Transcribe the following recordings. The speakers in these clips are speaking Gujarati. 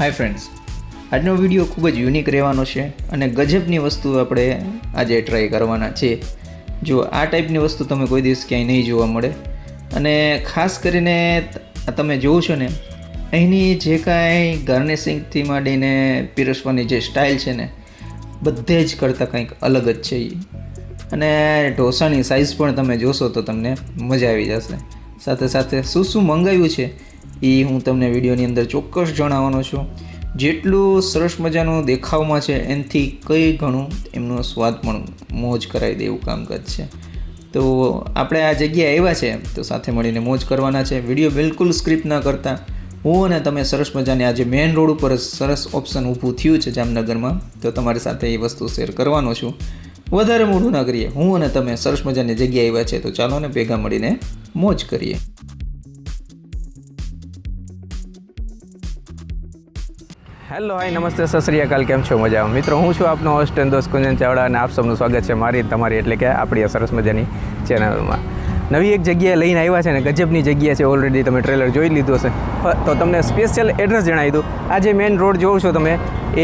હાય ફ્રેન્ડ્સ, આજનો વિડીયો ખૂબ જ યુનિક રહેવાનો છે અને ગજબની વસ્તુ આપણે આજે ટ્રાય કરવાના છે. જો આ ટાઈપની વસ્તુ તમે કોઈ દિવસ ક્યાંય નહીં જોવા મળે અને ખાસ કરીને તમે જોવો છો ને, અહીંની જે કાંઈ ગાર્નિશિંગથી માંડીને પીરસવાની જે સ્ટાઇલ છે ને, બધે જ કરતાં કંઈક અલગ જ છે અને ઢોસાની સાઇઝ પણ તમે જોશો તો તમને મજા આવી જશે. સાથે સાથે શું શું મંગાવ્યું છે એ હું તમને વિડીયોની અંદર ચોક્કસ જણાવવાનો છું. જેટલું સરસ મજાનું દેખાવમાં છે એનાથી કંઈ ઘણું એમનો સ્વાદ પણ મોજ કરાવી દે એવું કામકાજ છે. તો આપણે આ જગ્યાએ આવ્યા છે તો સાથે મળીને મોજ કરવાના છે. વિડીયો બિલકુલ સ્ક્રિપ્ટ ના કરતા હું અને તમે સરસ મજાને આજે મેઇન રોડ ઉપર સરસ ઓપ્શન ઊભું થયું છે જામનગરમાં, તો તમારી સાથે એ વસ્તુ શેર કરવાનો છું. વધારે મોડું ના કરીએ, હું અને તમે સરસ મજાની જગ્યાએ આવ્યા છે તો ચાલો ને ભેગા મળીને મોજ કરીએ. હેલો હાય, નમસ્તે, સત શ્રી અકાલ. કેમ છો? મજામાં મિત્રો? હું છું આપનો હોસ્ટ અને દોસ્ત કુંજન ચાવડા અને આપ સૌનું સ્વાગત છે મારી તમારી એટલે કે આપણી સરસ મજાની ચેનલમાં. નવી એક જગ્યાએ લઈને આવ્યા છે ને, ગજબની જગ્યા છે. ઓલરેડી તમે ટ્રેલર જોઈ લીધું હશે, તો તમને સ્પેશિયલ એડ્રેસ જણાવી દઉં. આ જે મેઇન રોડ જોવો છો તમે,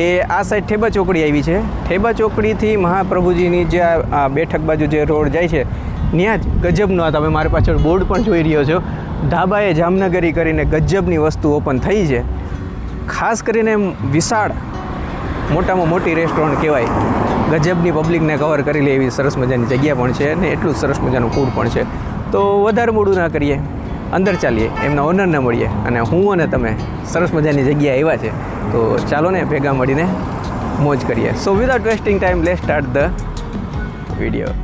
એ આ સાઈડ ઠેબા ચોકડી આવી છે. ઠેબા ચોકડીથી મહાપ્રભુજીની જે આ બેઠક બાજુ જે રોડ જાય છે, ત્યાં જ ગજબનો આ તમે મારી પાછળ બોર્ડ પણ જોઈ રહ્યો છો, ઢાબાએ જામનગરી કરીને ગજબની વસ્તુ ઓપન થઈ છે. ખાસ કરીને વિશાળ મોટામાં મોટી રેસ્ટોરન્ટ કહેવાય. ગજબની પબ્લિકને કવર કરી લે એવી સરસ મજાની જગ્યા પણ છે અને એટલું જ સરસ મજાનું ફૂડ પણ છે. તો વધારે મોડું ના કરીએ, અંદર ચાલીએ, એમના ઓનરને મળીએ અને હું અને તમે સરસ મજાની જગ્યાએ આવ્યા છે તો ચાલો ને ભેગા મળીને મોજ કરીએ. So without wasting time let's start the video.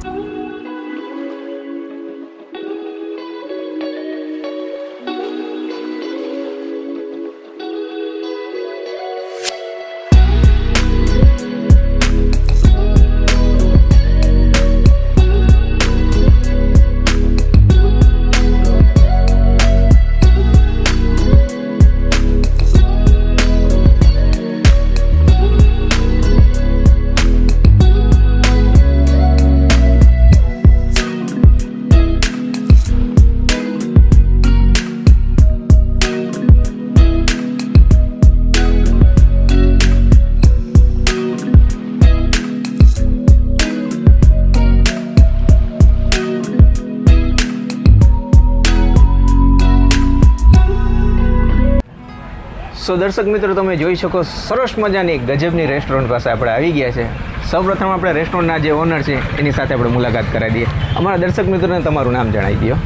So દર્શક મિત્રો, તમે જોઈ શકો સરસ મજાની ગજબની રેસ્ટોરન્ટ પાસે આપણે આવી ગયા છે. સૌપ્રથમ આપણે રેસ્ટોરન્ટના જે ઓનર છે એની સાથે આપણે મુલાકાત કરાવી દઈએ. અમારા દર્શક મિત્રોને તમારું નામ જણાવી દો.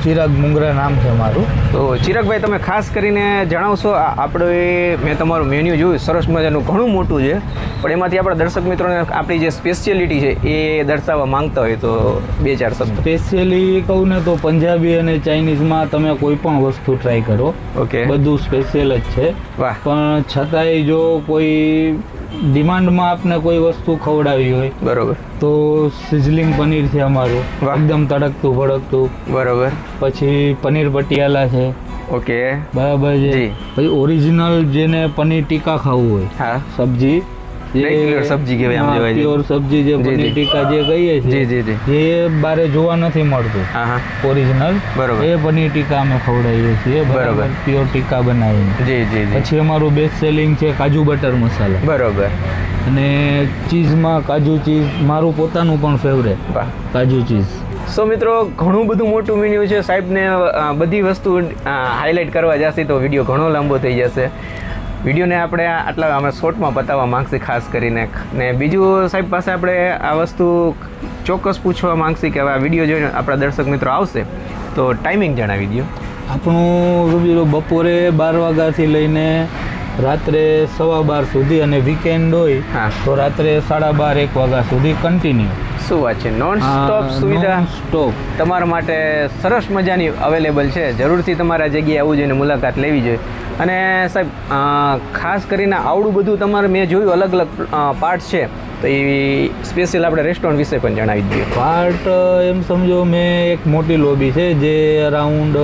ચિરાગ મુંગરા નામ છે મારું. તો ચિરાગભાઈ, તમે ખાસ કરીને જણાવશો, આપણે મેં તમારું મેન્યુ જોયું, સરસ મજાનું ઘણું મોટું છે, પણ એમાંથી આપણા દર્શક મિત્રોને આપણી જે સ્પેશિયાલિટી છે એ દર્શાવવા માંગતા હોય તો બે ચાર શબ્દ. સ્પેશિયલી કહું ને તો પંજાબી અને ચાઇનીઝમાં તમે કોઈ પણ વસ્તુ ટ્રાય કરો, ઓકે, બધું સ્પેશિયલ જ છે. વાહ. પણ છતાંય જો કોઈ ડિમાન્ડમાં આપને કોઈ વસ્તુ ખવડાવી હોય, બરોબર, તો સિઝલિંગ પનીર છે અમારું, એકદમ તડકતું ભડકતું. બરોબર. પછી પનીર પટિયાલા છે, ઓકે, બરાબર છે. પછી ઓરિજિનલ જેને પનીર ટીકા ખાવું હોય, હા, સબ્જી રેગ્યુલર સબ્જી કહેવાય, આમ જવાય, પ્યોર સબ્જી જે પનીર ટીકા જે કહીએ જી જી જી, છીએ, એ બારે જોવા નથી મળતું. હા હા, ઓરિજિનલ, બરોબર, એ પનીર ટીકા અમે ખવડાવીએ છીએ, બરાબર, પ્યોર ટીકા બનાવીને. જી જી જી. પછી અમારું બેસ્ટ સેલિંગ છે કાજુ બટર મસાલા, બરોબર, અને ચીઝમાં કાજુ ચીઝ મારું પોતાનું પણ ફેવરેટ, વાહ, કાજુ ચીઝ. સો મિત્રો, ઘણું બધું મોટું મેન્યુ છે. સાહેબને બધી વસ્તુ હાઇલાઇટ કરવા જશે તો વિડીયો ઘણો લાંબો થઈ જશે. વિડીયોને આપણે આટલા અમે શોર્ટમાં પતાવવા માંગશે ખાસ કરીને. ને બીજું, સાહેબ પાસે આપણે આ વસ્તુ ચોક્કસ પૂછવા માંગશે કે હવે આ વિડીયો જોઈને આપણા દર્શક મિત્રો આવશે તો ટાઈમિંગ જણાવી દો. આપણું રૂબીરો બપોરે 12 વાગ્યાથી લઈને રાત્રે 12:15 સુધી, અને વીકેન્ડ હોય હા તો રાત્રે 12:30 1 વાગ્યા સુધી કન્ટિન્યુ. શું વાત છે! નોન સ્ટોપ સુવિધા સ્ટોપ તમારા માટે સરસ મજાની અવેલેબલ છે. જરૂરથી તમારે આ જગ્યાએ આવવું જોઈએ, મુલાકાત લેવી જોઈએ. અને સાહેબ, ખાસ કરીને આવડું બધું તમારે મેં જોયું અલગ અલગ પાર્ટ છે, તો એ સ્પેશિયલ આપણે રેસ્ટોરન્ટ વિશે પણ જણાવી દઈએ. પાર્ટ એમ સમજો, મેં એક મોટી લોબી છે જે અરાઉન્ડ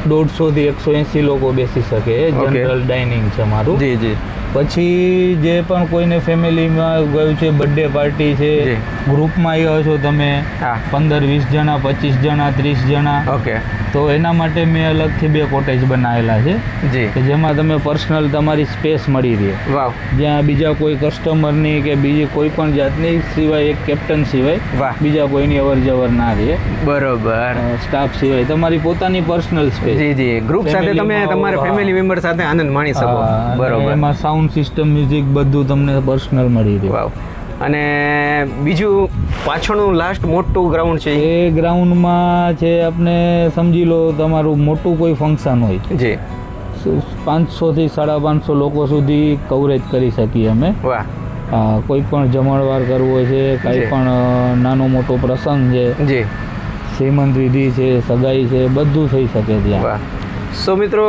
150 થી 180 લોકો બેસી શકે, જનરલ ડાઇનિંગ છે મારું. જી જી. પછી જે પણ કોઈને ફેમિલીમાં ગયું છે, બર્થડે પાર્ટી છે, જી. ગ્રુપમાં આવ્યા છો તમે, હા 15-20 જણા, 25 જણા, 30 જણા, ઓકે તો એના માટે મેં અલગથી 2 કોટેજ બનાવેલા છે જી કે જેમાં તમે પર્સનલ તમારી સ્પેસ મળી રહે, વાવ જ્યાં બીજા કોઈ કસ્ટમરની કે બીજી કોઈ પણ જાતની સિવાય એક કેપ્ટન સિવાય વાહ બીજા કોઈની અવર જવર ના રહે, બરોબર સ્ટાફ સિવાય તમારી પોતાની પર્સનલ સ્પેસ. જી જી ગ્રુપ સાથે તમે તમારા ફેમિલી મેમ્બર સાથે આનંદ માણી શકો, બરોબર. એમાં સાઉન્ડ સિસ્ટમ, મ્યુઝિક બધું તમને પર્સનલ મળી રહે. વાવ. અને બીજું પાછળનું લાસ્ટ મોટું ગ્રાઉન્ડ છે એ ગ્રાઉન્ડમાં છે આપણે સમજી લો તમારું મોટું કોઈ ફંક્શન હોય, જી 500 થી 550 લોકો સુધી કવરેજ કરી શકીએ અમે. વાહ કોઈ પણ જમણવાર કરવો છે, કાંઈ જી. પણ નાનો મોટો પ્રસંગ છે, જી શ્રીમંત વિધિ છે, સગાઈ છે, બધું થઈ શકે ત્યાં. વાહ. સો મિત્રો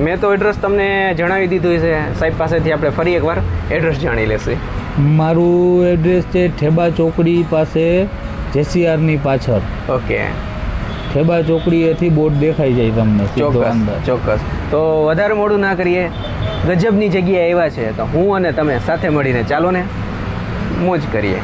મેં તો એડ્રેસ તમને જણાવી દીધું છે, સાહેબ પાસેથી આપણે ફરી એકવાર એડ્રેસ જાણી લેશે. મારું એડ્રેસ છે ઠેબા ચોકડી પાસે, જેસીઆરની પાછળ. ઓકે ઠેબા ચોકડીએથી બોર્ડ દેખાઈ જાય તમને સીધો ચોક્કસ અંદર. ચોક્કસ. તો વધારે મોડું ના કરીએ, ગજબની જગ્યાએ આવ્યા છે તો હું અને તમે સાથે મળીને ચાલો ને મોજ કરીએ.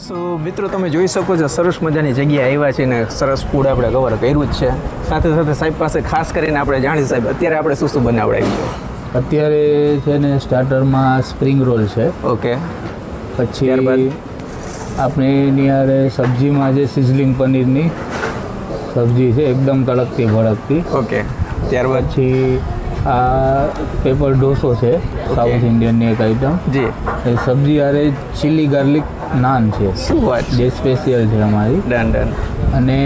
સો મિત્રો તમે જોઈ શકો છો સરસ મજાની જગ્યાએ આવ્યા છે ને સરસ ફૂડ આપણે કવર કર્યું જ છે. સાથે સાથે સાહેબ પાસે ખાસ કરીને આપણે જાણીએ સાહેબ અત્યારે આપણે શું શું બનાવડાવ્યું છે. અત્યારે છે ને સ્ટાર્ટરમાં સ્પ્રિંગ રોલ છે. ઓકે પછી ત્યારબાદ? આપણે એની હારે સબ્જીમાં જે સિઝલિંગ પનીરની સબ્જી છે એકદમ તડકતી ભડકતી. ઓકે ત્યારબાદ? પછી આ પેપર ઢોસો છે, સાઉથ ઇન્ડિયનની એક આઈટમ. જી એ સબ્જી હારે ચીલી ગાર્લિક નાન છે, શું વાત જે સ્પેશિયલ છે અમારી. Done done. અને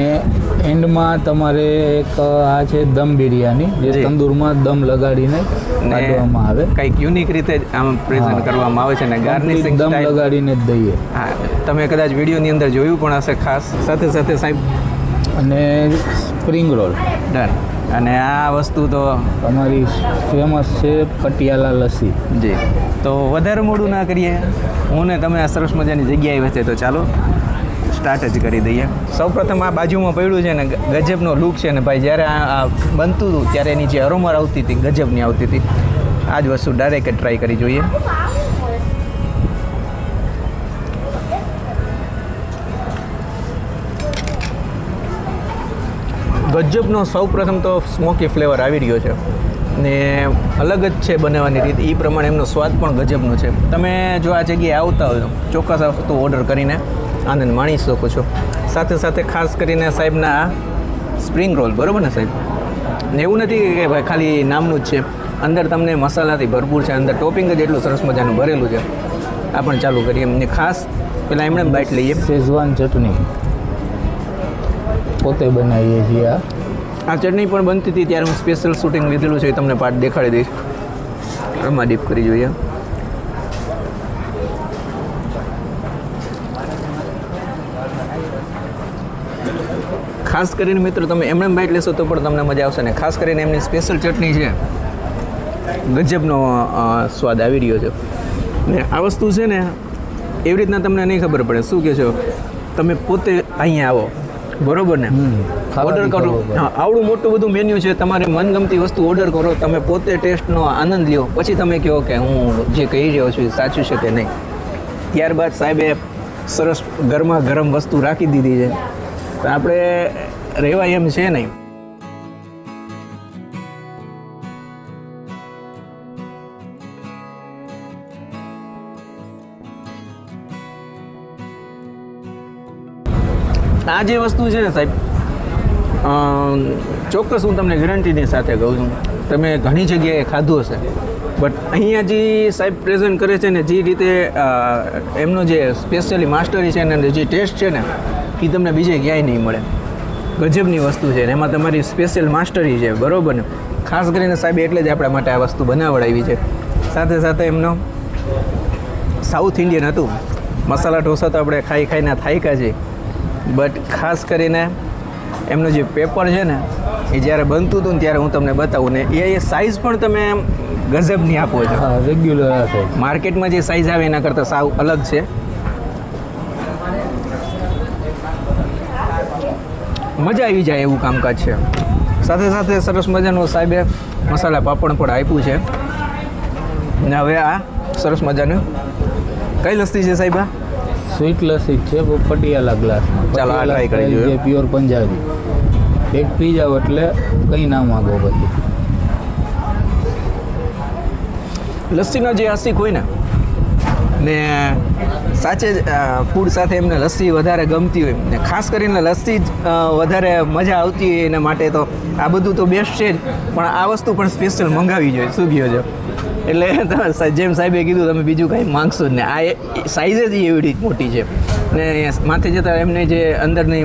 એન્ડમાં તમારે એક આ છે દમ બિરયાની, જે જી. તંદૂરમાં દમ લગાડીને કાઢવામાં આવે. કંઈક યુનિક રીતે જ આમ પ્રેઝન્ટ કરવામાં આવે છે ને ગાર્નિશિંગ દમ સ્ટાઇલ. લગાડીને જ દઈએ. હા તમે કદાચ વિડીયોની અંદર જોયું પણ હશે ખાસ. સાથે સાથે સાહેબ અને સ્પ્રિંગ રોલ ડન. અને આ વસ્તુ તો અમારી ફેમસ છે પટિયાલા લસ્સી. જી. તો વધારે મોડું ના કરીએ, હું ને તમે આ સરસ મજાની જગ્યાએ આવ્યા છે તો ચાલો સ્ટાર્ટ જ કરી દઈએ. સૌપ્રથમ આ બાજુમાં પડ્યું છે ને ગજબનો લુક છે ને ભાઈ, જ્યારે આ બનતું હતું ત્યારે એની જે અરોમા આવતી હતી ગજબની આવતી હતી. આ જ વસ્તુ ડાયરેક્ટ ટ્રાય કરી જોઈએ. ગજબનો સૌપ્રથમ તો સ્મોકી ફ્લેવર આવી રહ્યો છે ને અલગ જ છે બનાવવાની રીત, એ પ્રમાણે એમનો સ્વાદ પણ ગજબનો છે. તમે જો આ જગ્યાએ આવતા હોય ચોક્કસ આ વસ્તુ ઓર્ડર કરીને આનંદ માણી શકો છો. સાથે સાથે ખાસ કરીને સાહેબના આ સ્પ્રિંગ રોલ, બરાબર ને સાહેબ? ને એવું નથી કે ભાઈ ખાલી નામનું જ છે, અંદર તમને મસાલાથી ભરપૂર છે, અંદર ટોપિંગ જ એટલું સરસ મજાનું ભરેલું છે. આ પણ ચાલુ કરીએ એમને ખાસ પહેલાં એમણે બાઇટ લઈએ. શેઝવાન ચટણી પોતે બનાવીએ છીએ. આ ચટણી પણ બનતી હતી ત્યારે હું સ્પેશિયલ શૂટિંગ લીધેલું છે, એ તમને પાર્ટ દેખાડી દઈશ. આમાં ડીપ કરી જોઈએ. ખાસ કરીને મિત્રો તમે એમને બાઇટ લેશો તો પણ તમને મજા આવશે ને ખાસ કરીને એમની સ્પેશિયલ ચટણી છે, ગજબનો સ્વાદ આવી રહ્યો છે. ને આ વસ્તુ છે ને એવી રીતના તમને નહીં ખબર પડે. શું કહે છો તમે પોતે અહીંયા આવો, બરોબર ને, ઓર્ડર કરો. હા આવડું મોટું બધું મેન્યુ છે, તમારે મનગમતી વસ્તુ ઓર્ડર કરો, તમે પોતે ટેસ્ટનો આનંદ લ્યો, પછી તમે કહો કે હું જે કહી રહ્યો છું એ સાચું છે કે નહીં. ત્યારબાદ સાહેબે સરસ ગરમા ગરમ વસ્તુ રાખી દીધી છે, તો આપણે રહેવાય એમ છે નહીં. આ જે વસ્તુ છે ને સાહેબ, ચોક્કસ હું તમને ગેરંટીની સાથે કહું છું, તમે ઘણી જગ્યાએ ખાધું હશે બટ અહીંયા જે સાહેબ પ્રેઝન્ટ કરે છે ને જે રીતે એમનો જે સ્પેશિયલી માસ્ટરી છે ને જે ટેસ્ટ છે ને એ તમને બીજે ક્યાંય નહીં મળે. ગજબની વસ્તુ છે ને એમાં તમારી સ્પેશિયલ માસ્ટરી છે, બરાબર ને. ખાસ કરીને સાહેબ એટલે જ આપણા માટે આ વસ્તુ બનાવડાવી છે. સાથે સાથે એમનો સાઉથ ઇન્ડિયન હતું. મસાલા ઢોસા તો આપણે ખાઈ ખાઈને થાક્યા છે, બટ ખાસ કરીને એમનું જે પેપર છે ને એ જ્યારે બનતું હતું ને ત્યારે હું તમને બતાવું ને એ સાઇઝ પણ તમે ગજબની આપો છો. હા, રેગ્યુલર આ સાઈઝ. માર્કેટમાં જે સાઇઝ આવે એના કરતાં સાવ અલગ છે. મજા આવી જાય એવું કામકાજ છે. સાથે સાથે સરસ મજાનું સાહેબે મસાલા પાપડ પણ આપ્યું છે. ને હવે આ સરસ મજાનું કઈ લસ્સી છે સાહેબ? સ્વીટ લસ્સી છે પટિયાલા ગ્લાસમાં. ચાલો, આ try કરી જોઈએ. પ્યોર પંજાબી. એક પી જાવ એટલે કંઈ ના માગો પછી. લસ્સીનો જે આશિક હોય ને સાચે જ ફૂડ સાથે એમને લસ્સી વધારે ગમતી હોય ને ખાસ કરીને લસ્સી જ વધારે મજા આવતી હોય એના માટે તો આ બધું તો બેસ્ટ છે જ, પણ આ વસ્તુ પણ સ્પેશિયલ મંગાવી જોઈએ. શું કહો છો? એટલે જેમ સાહેબે કીધું તમે બીજું કાંઈ માંગશો જ ને. આ સાઇઝ જ એવી મોટી છે ને માથે જતાં એમને જે અંદરની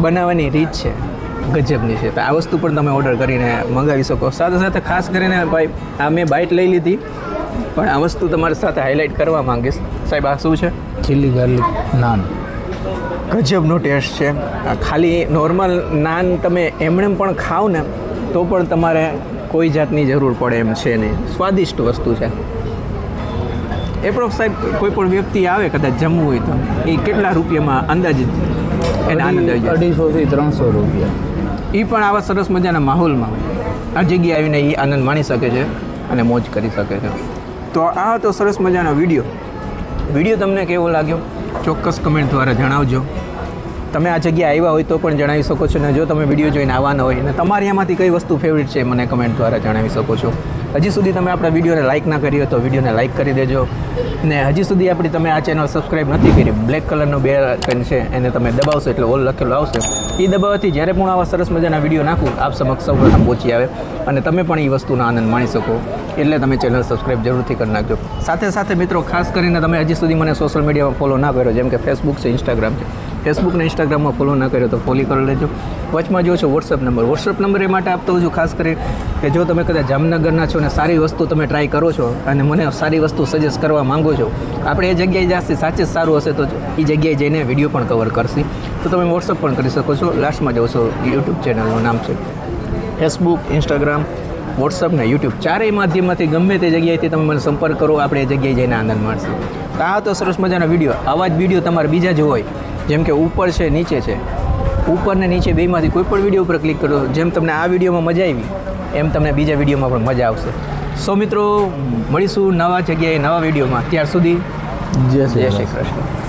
બનાવવાની રીત છે ગજબની છે. તો આ વસ્તુ પણ તમે ઓર્ડર કરીને મંગાવી શકો. સાથે સાથે ખાસ કરીને ભાઈ આ મેં બાઇટ લઈ લીધી, પણ આ વસ્તુ તમારી સાથે હાઇલાઇટ કરવા માંગીશ. સાહેબ આ શું છે? Chilli garlic naan. ગજબનો ટેસ્ટ છે. આ ખાલી નોર્મલ નાન તમે એમણે પણ ખાઓ ને તો પણ તમારે કોઈ જાતની જરૂર પડે એમ છે નહીં. સ્વાદિષ્ટ વસ્તુ છે. એપ્રોક્સ સાહેબ કોઈ પણ વ્યક્તિ આવે કદાચ જમવું હોય તો એ કેટલા રૂપિયામાં અંદાજિત એને આનંદ આવી જાય? 250 થી 300 રૂપિયા. એ પણ આવા સરસ મજાના માહોલમાં આ જગ્યાએ આવીને એ આનંદ માણી શકે છે અને મોજ કરી શકે છે. તો આ હતો સરસ મજાનો વિડીયો તમને કેવો લાગ્યો ચોક્કસ કમેન્ટ દ્વારા જણાવજો. તમે આ જગ્યાએ આવ્યા હોય તો પણ જણાવી શકો છો ને જો તમે વિડીયો જોઈને આવવાના હોય ને તમારી આમાંથી કઈ વસ્તુ ફેવરિટ છે મને કમેન્ટ દ્વારા જણાવી શકો છો. હજી સુધી તમે આપણા વિડીયોને લાઇક ના કરી હોય તો વિડીયોને લાઇક કરી દેજો ને હજી સુધી આપણી તમે આ ચેનલ સબસ્ક્રાઈબ નથી કરી, બ્લેક કલરનો બેલ આઇકન છે એને તમે દબાવશો એટલે ઓલ લખેલું આવશે. એ દબાવવાથી જ્યારે પણ આવા સરસ મજાના વિડીયો નાખું આપ સમક્ષ સૌપ્રથમ પહોંચી આવે અને તમે પણ એ વસ્તુનો આનંદ માણી શકો. એટલે તમે ચેનલ સબસ્ક્રાઈબ જરૂરથી કરી નાખજો. સાથે સાથે મિત્રો ખાસ કરીને તમે હજી સુધી મને સોશિયલ મીડિયામાં ફોલો ના કર્યો જેમ કે ફેસબુક છે, ઇન્સ્ટાગ્રામ છે. ફેસબુક ને ઇન્સ્ટાગ્રામમાં ફોલો ના કર્યો તો ફોલો કરી લેજો. વચમાં જો છો વોટ્સઅપ નંબર એ માટે આપતો હોઉં છું ખાસ કરી કે જો તમે કદાચ જામનગરના છો ને સારી વસ્તુ તમે ટ્રાય કરો છો અને મને સારી વસ્તુ સજેસ્ટ કરવા માંગો છો, આપણે એ જગ્યાએ જશે સાચે જ સારું હશે તો એ જગ્યાએ જઈને વિડીયો પણ કવર કરશી તો તમે વોટ્સઅપ પણ કરી શકો છો. લાસ્ટમાં જાઓ છો યુટ્યુબ ચેનલનું નામ છે. ફેસબુક, ઇન્સ્ટાગ્રામ, વોટ્સઅપ ને યુટ્યુબ ચારેય માધ્યમમાંથી ગમે તે જગ્યાએથી તમે મને સંપર્ક કરો, આપણે એ જગ્યાએ જઈને આનંદ માણશો. તો આ તો સરસ મજાનો વિડીયો. આવા જ વિડીયો તમારે બીજા જો હોય જેમ કે ઉપર છે, નીચે છે, ઉપર ને નીચે બેમાંથી કોઈ પણ વિડીયો ઉપર ક્લિક કરો. જેમ તમને આ વિડીયોમાં મજા આવી એમ તમને બીજા વિડીયોમાં પણ મજા આવશે. સો મિત્રો મળીશું નવા જગ્યાએ નવા વિડીયોમાં. ત્યાર સુધી જય શ્રી કૃષ્ણ.